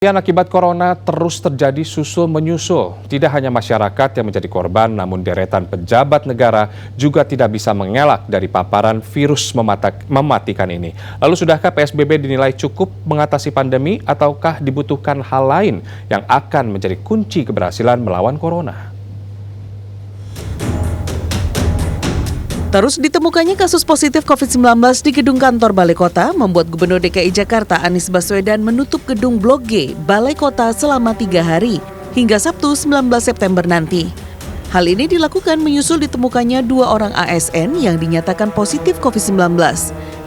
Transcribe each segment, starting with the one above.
Akibat corona terus terjadi susul menyusul. Tidak hanya masyarakat yang menjadi korban, namun deretan pejabat negara juga tidak bisa mengelak dari paparan virus mematikan ini. Lalu sudahkah PSBB dinilai cukup mengatasi pandemi ataukah dibutuhkan hal lain yang akan menjadi kunci keberhasilan melawan corona? Terus ditemukannya kasus positif COVID-19 di gedung kantor Balai Kota membuat Gubernur DKI Jakarta Anies Baswedan menutup gedung Blok G Balai Kota selama 3 hari hingga Sabtu 19 September nanti. Hal ini dilakukan menyusul ditemukannya 2 orang ASN yang dinyatakan positif COVID-19.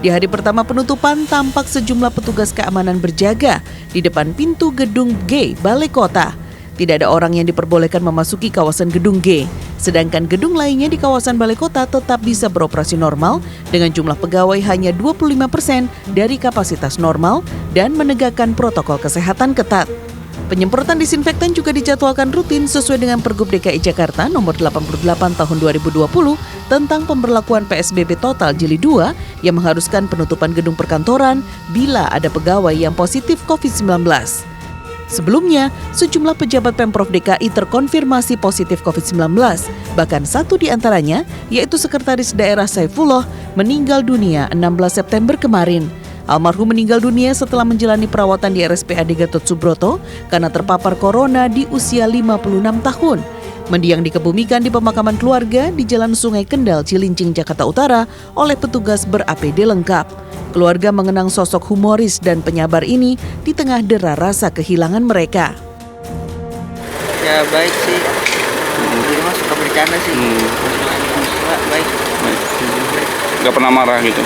Di hari pertama penutupan tampak sejumlah petugas keamanan berjaga di depan pintu gedung G Balai Kota. Tidak ada orang yang diperbolehkan memasuki kawasan gedung G, sedangkan gedung lainnya di kawasan Balai Kota tetap bisa beroperasi normal dengan jumlah pegawai hanya 25% dari kapasitas normal dan menegakkan protokol kesehatan ketat. Penyemprotan disinfektan juga dijadwalkan rutin sesuai dengan Pergub DKI Jakarta nomor 88 tahun 2020 tentang pemberlakuan PSBB total jilid 2 yang mengharuskan penutupan gedung perkantoran bila ada pegawai yang positif COVID-19. Sebelumnya, sejumlah pejabat Pemprov DKI terkonfirmasi positif COVID-19. Bahkan satu di antaranya, yaitu Sekretaris Daerah Saifullah, meninggal dunia 16 September kemarin. Almarhum meninggal dunia setelah menjalani perawatan di RSPAD Gatot Subroto karena terpapar corona di usia 56 tahun. Mendiang dikebumikan di pemakaman keluarga di Jalan Sungai Kendal, Cilincing, Jakarta Utara oleh petugas ber-APD lengkap. Keluarga mengenang sosok humoris dan penyabar ini di tengah dera rasa kehilangan mereka. Ya baik sih, di rumah suka bercanda sih. Baik. Gak pernah marah gitu?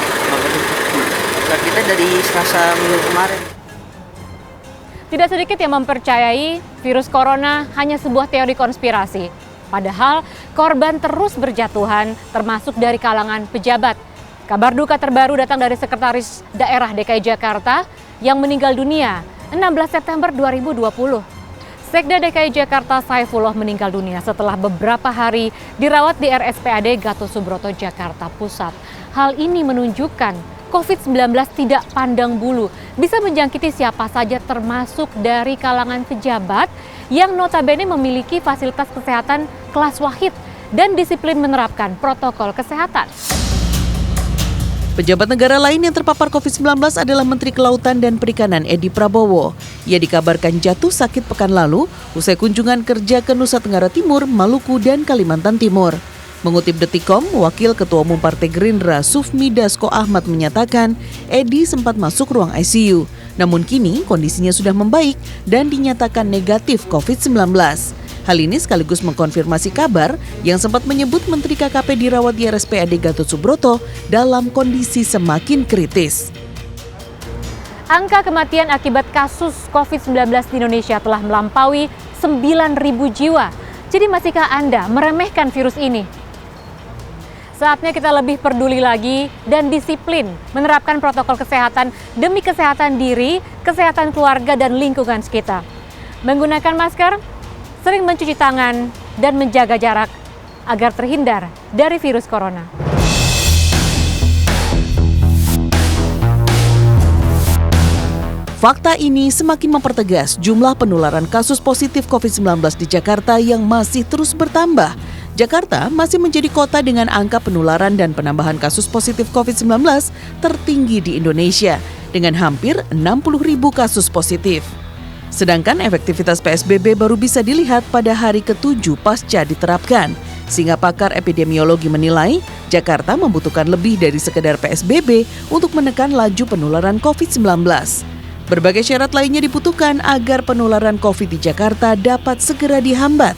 Nah, kita dari Selasa minggu kemarin. Tidak sedikit yang mempercayai virus corona hanya sebuah teori konspirasi. Padahal korban terus berjatuhan termasuk dari kalangan pejabat. Kabar duka terbaru datang dari Sekretaris Daerah DKI Jakarta yang meninggal dunia 16 September 2020. Sekda DKI Jakarta Saifullah meninggal dunia setelah beberapa hari dirawat di RSPAD Gatot Subroto, Jakarta Pusat. Hal ini menunjukkan COVID-19 tidak pandang bulu, bisa menjangkiti siapa saja termasuk dari kalangan pejabat yang notabene memiliki fasilitas kesehatan kelas wahid dan disiplin menerapkan protokol kesehatan. Pejabat negara lain yang terpapar COVID-19 adalah Menteri Kelautan dan Perikanan Edi Prabowo. Ia dikabarkan jatuh sakit pekan lalu usai kunjungan kerja ke Nusa Tenggara Timur, Maluku, dan Kalimantan Timur. Mengutip Detikkom, Wakil Ketua Umum Partai Gerindra Sufmi Dasko Ahmad menyatakan Edi sempat masuk ruang ICU. Namun kini kondisinya sudah membaik dan dinyatakan negatif COVID-19. Hal ini sekaligus mengkonfirmasi kabar yang sempat menyebut Menteri KKP dirawat di RSPAD Gatot Subroto dalam kondisi semakin kritis. Angka kematian akibat kasus COVID-19 di Indonesia telah melampaui 9.000 jiwa. Jadi masihkah Anda meremehkan virus ini? Saatnya kita lebih peduli lagi dan disiplin menerapkan protokol kesehatan demi kesehatan diri, kesehatan keluarga, dan lingkungan sekitar. Menggunakan masker, sering mencuci tangan, dan menjaga jarak agar terhindar dari virus corona. Fakta ini semakin mempertegas jumlah penularan kasus positif COVID-19 di Jakarta yang masih terus bertambah. Jakarta masih menjadi kota dengan angka penularan dan penambahan kasus positif COVID-19 tertinggi di Indonesia, dengan hampir 60.000 kasus positif. Sedangkan efektivitas PSBB baru bisa dilihat pada hari ke-7 pasca diterapkan, sehingga pakar epidemiologi menilai Jakarta membutuhkan lebih dari sekedar PSBB untuk menekan laju penularan COVID-19. Berbagai syarat lainnya dibutuhkan agar penularan COVID di Jakarta dapat segera dihambat.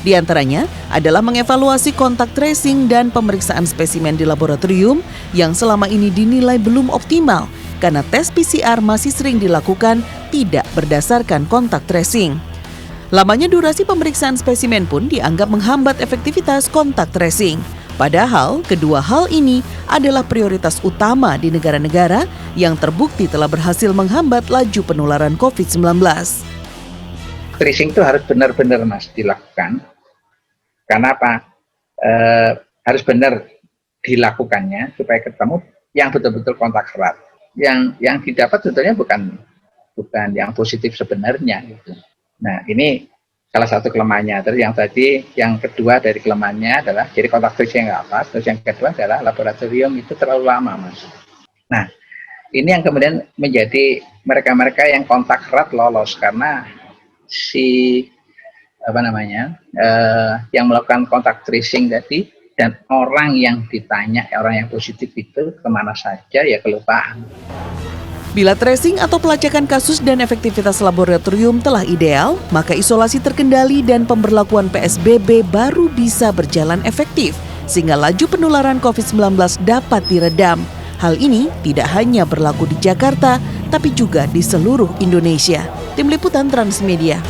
Di antaranya adalah mengevaluasi kontak tracing dan pemeriksaan spesimen di laboratorium yang selama ini dinilai belum optimal karena tes PCR masih sering dilakukan tidak berdasarkan kontak tracing. Lamanya durasi pemeriksaan spesimen pun dianggap menghambat efektivitas kontak tracing. Padahal kedua hal ini adalah prioritas utama di negara-negara yang terbukti telah berhasil menghambat laju penularan COVID-19. Tracing itu harus benar-benar dilakukan. Karena apa? Harus benar dilakukannya supaya ketemu yang betul-betul kontak erat. Yang didapat sebetulnya bukan bukan yang positif sebenarnya gitu. Nah, ini salah satu kelemahannya. Terus yang kedua dari kelemahannya adalah jadi kontak tracing nggak pas. Terus yang kedua adalah laboratorium itu terlalu lama, Mas. Nah, ini yang kemudian menjadi mereka-mereka yang kontak erat lolos karena yang melakukan kontak tracing tadi dan orang yang ditanya, orang yang positif itu kemana saja ya kelupaan. Bila tracing atau pelacakan kasus dan efektivitas laboratorium telah ideal, maka isolasi terkendali dan pemberlakuan PSBB baru bisa berjalan efektif, sehingga laju penularan COVID-19 dapat diredam. Hal ini tidak hanya berlaku di Jakarta, tapi juga di seluruh Indonesia. Tim Liputan Transmedia.